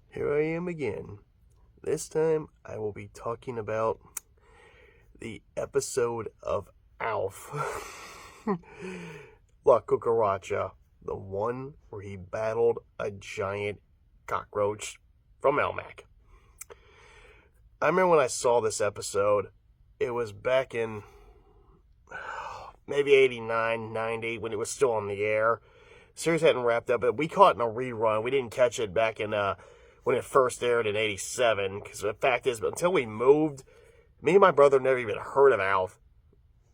Here I am again. This time I will be talking about the episode of Alf. La Cucaracha, the one where he battled a giant cockroach from Elmac. I remember when I saw this episode, it was back in maybe 89, 90, when it was still on the air. The series hadn't wrapped up, but we caught it in a rerun. We didn't catch it back in when it first aired in 87, because the fact is, until we moved, me and my brother never even heard of Alf.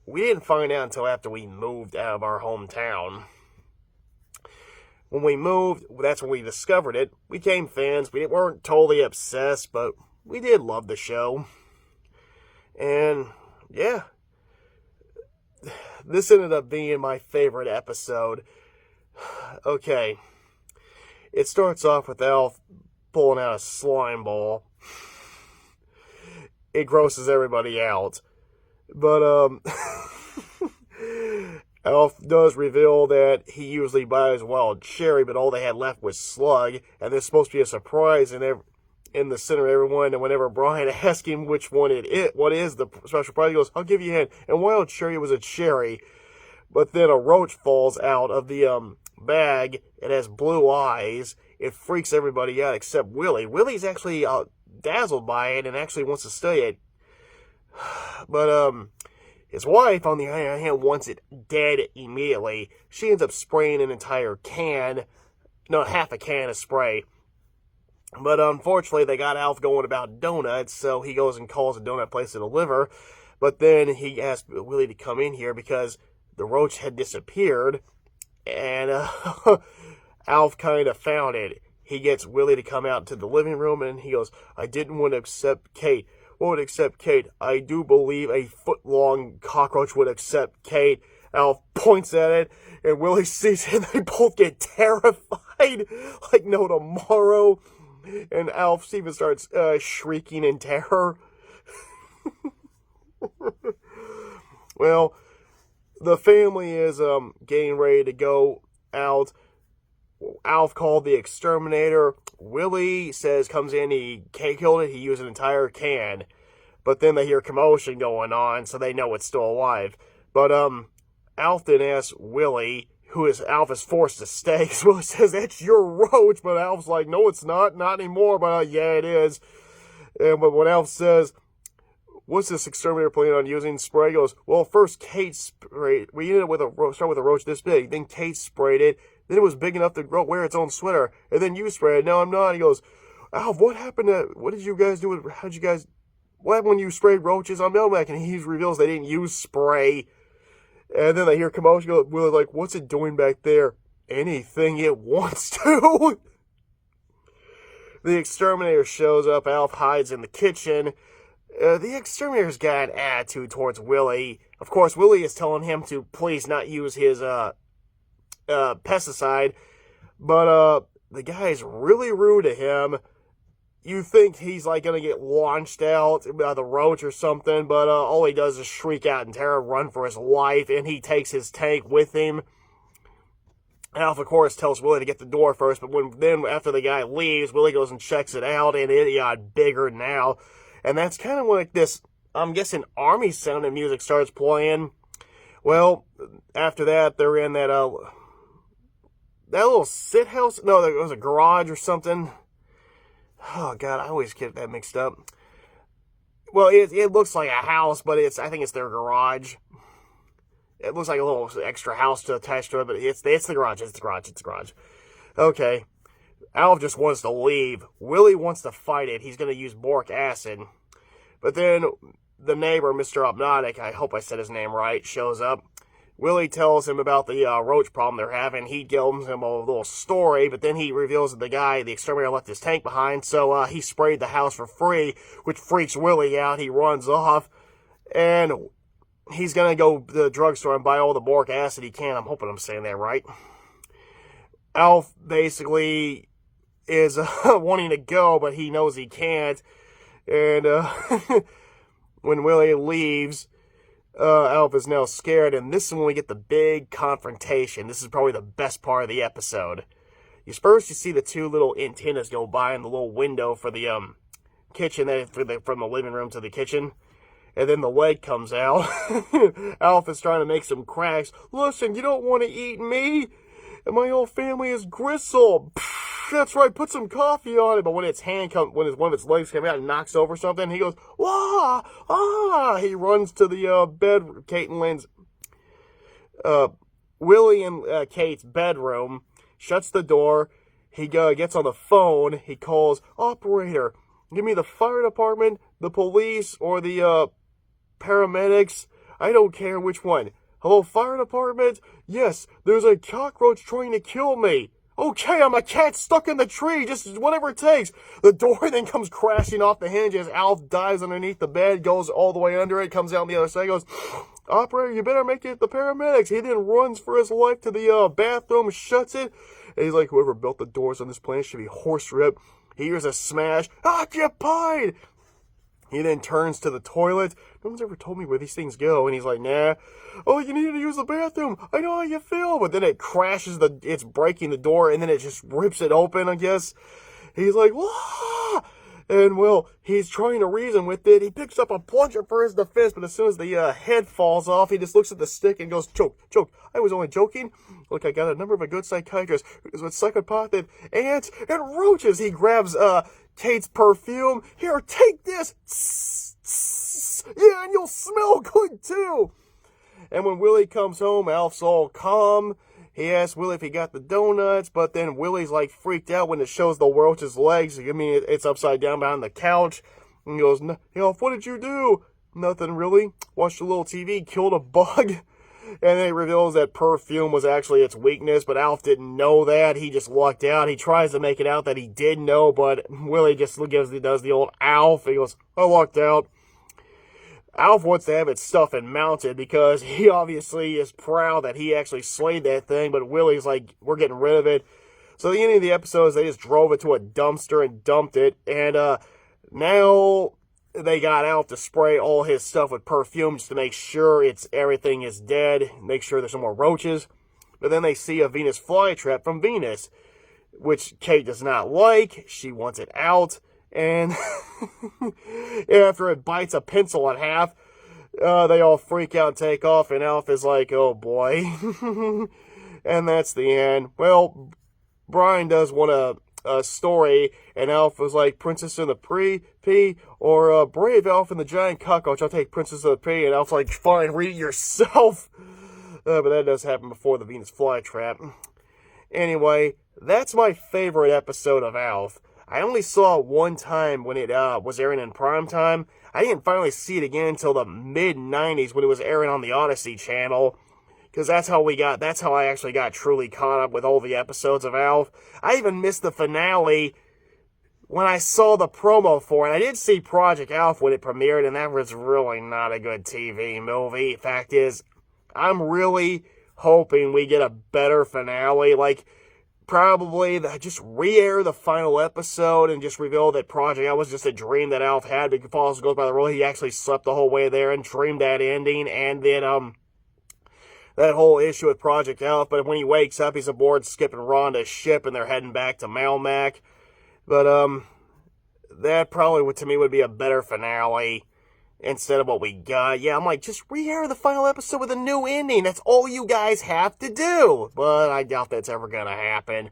We didn't find out until after we moved out of our hometown. When we moved, that's when we discovered it. We became fans. We weren't totally obsessed, but we did love the show. And, yeah, this ended up being my favorite episode. Okay, it starts off with Alf pulling out a slime ball. It grosses everybody out. But, Alf does reveal that he usually buys wild cherry, but all they had left was slug, and there's supposed to be a surprise in the center of everyone, and whenever Brian asks him which one what is the special prize, he goes, I'll give you a hint, and wild cherry was a cherry. But then a roach falls out of the bag. It has blue eyes. It freaks everybody out except Willie. Willie's actually dazzled by it and actually wants to study it. But his wife, on the other hand, wants it dead immediately. She ends up spraying an entire half a can of spray. But unfortunately, they got Alf going about donuts, so he goes and calls a donut place to deliver. But then he asks Willie to come in here because the roach had disappeared, and Alf kind of found it. He gets Willie to come out to the living room, and he goes, I didn't want to accept Kate. What would accept Kate? I do believe a foot-long cockroach would accept Kate. Alf points at it, and Willie sees it, and they both get terrified like no tomorrow. And Alf even starts shrieking in terror. Well, the family is getting ready to go out. Alf called the exterminator. Willie comes in, he killed it, he used an entire can. But then they hear commotion going on, so they know it's still alive. But Alf then asks Willie, Alf is forced to stay. So Willie says, that's your roach. But Alf's like, no, it's not anymore. But yeah, it is. But when Alf says, what's this exterminator planning on using? Spray? He goes, well, first Kate sprayed. We ended up start with a roach this big. Then Kate sprayed it. Then it was big enough to wear its own sweater. And then you sprayed it. No, I'm not. He goes, Alf, what did you guys do? What happened when you sprayed roaches on Melmac? And he reveals they didn't use spray. And then they hear commotion. We're like, what's it doing back there? Anything it wants to. The exterminator shows up. Alf hides in the kitchen. The exterminator's got an attitude towards Willie. Of course, Willie is telling him to please not use his pesticide. But the guy's really rude to him. You think he's like going to get launched out by the roach or something, but all he does is shriek out in terror, run for his life, and he takes his tank with him. Alf, of course, tells Willie to get the door first, but after the guy leaves, Willie goes and checks it out, and it got bigger now. And that's kind of like this, I'm guessing, army sounding music starts playing. Well, after that, they're in that little sit house. No, it was a garage or something. Oh, God, I always get that mixed up. Well, it looks like a house, but I think it's their garage. It looks like a little extra house to attach to it, but it's the garage. It's the garage. Okay. Alf just wants to leave. Willie wants to fight it. He's going to use boric acid. But then the neighbor, Mr. Obnotic, I hope I said his name right, shows up. Willie tells him about the roach problem they're having. He gives him a little story, but then he reveals that the exterminator, left his tank behind, so he sprayed the house for free, which freaks Willie out. He runs off, and he's going to go to the drugstore and buy all the boric acid he can. I'm hoping I'm saying that right. Alf basically is wanting to go, but he knows he can't. And when Willie leaves, Alf is now scared, and this is when we get the big confrontation. This is probably the best part of the episode. First, you see the two little antennas go by in the little window for the kitchen, from the living room to the kitchen. And then the leg comes out. Alf is trying to make some cracks. Listen, you don't want to eat me. And my whole family is gristle. That's right, put some coffee on it. But when when one of its legs come out and knocks over something, he goes, wah, ah. He runs to the bed, Kate and Lynn's, Willie and Kate's bedroom, shuts the door. He gets on the phone. He calls, operator, give me the fire department, the police, or the paramedics. I don't care which one. Hello, fire department? Yes, there's a cockroach trying to kill me. Okay, I'm a cat stuck in the tree, just whatever it takes. The door then comes crashing off the hinges. Alf dives underneath the bed, goes all the way under it, comes out on the other side, goes, operator, you better make it the paramedics. He then runs for his life to the bathroom, shuts it, and he's like, whoever built the doors on this planet should be horse-ripped. He hears a smash, occupied! He then turns to the toilet. No one's ever told me where these things go. And he's like, nah. Oh, you need to use the bathroom. I know how you feel. But then it crashes, it's breaking the door, and then it just rips it open, I guess. He's like, wah! And, well, he's trying to reason with it. He picks up a plunger for his defense, but as soon as the head falls off, he just looks at the stick and goes, choke, choke. I was only joking. Look, I got a number of a good psychiatrist who's with psychopathic ants and roaches. He grabs, Kate's perfume. Here, take this. Yeah, and you'll smell good, too. And when Willie comes home, Alf's all calm. He asks Willie if he got the donuts, but then Willie's like freaked out when it shows the roach's legs. I mean, it's upside down behind the couch. And he goes, Alf, what did you do? Nothing really. Watched a little TV, killed a bug. And then it reveals that perfume was actually its weakness, but Alf didn't know that. He just lucked out. He tries to make it out that he did know, but Willie just does the old Alf. He goes, I lucked out. Alf wants to have it stuffed and mounted because he obviously is proud that he actually slayed that thing, but Willie's like, we're getting rid of it. So the ending of the episode is they just drove it to a dumpster and dumped it, and now they got Alf to spray all his stuff with perfume just to make sure everything is dead, make sure there's no more roaches. But then they see a Venus flytrap from Venus, which Kate does not like. She wants it out. And after it bites a pencil in half, they all freak out and take off, and Alf is like, oh boy. And that's the end. Well, Brian does want a story, and Alf was like, Princess in the Pea, or Brave Alf and the Giant Cockroach. I'll take Princess of the Pea. And Alf's like, fine, read it yourself. But that does happen before the Venus flytrap. Anyway, that's my favorite episode of Alf. I only saw it one time when it was airing in prime time. I didn't finally see it again until the mid-90s when it was airing on the Odyssey channel. Because that's how I actually got truly caught up with all the episodes of Alf. I even missed the finale when I saw the promo for it. I did see Project Alf when it premiered, and that was really not a good TV movie. Fact is, I'm really hoping we get a better finale. Like, probably just re-air the final episode and just reveal that Project Alf was just a dream that Alf had. Because Falls goes by the rule, he actually slept the whole way there and dreamed that ending. And then, that whole issue with Project Alf. But when he wakes up, he's aboard Skip and Rhonda's ship and they're heading back to Melmac. But, that probably, to me, would be a better finale instead of what we got. Yeah, I'm like, just re-air the final episode with a new ending. That's all you guys have to do. But I doubt that's ever going to happen.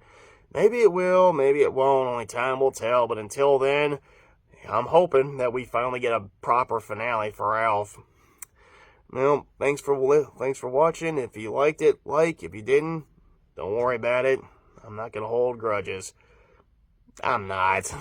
Maybe it will, maybe it won't. Only time will tell. But until then, I'm hoping that we finally get a proper finale for Alf. Well, thanks for watching. If you liked it, like. If you didn't, don't worry about it. I'm not going to hold grudges. I'm not.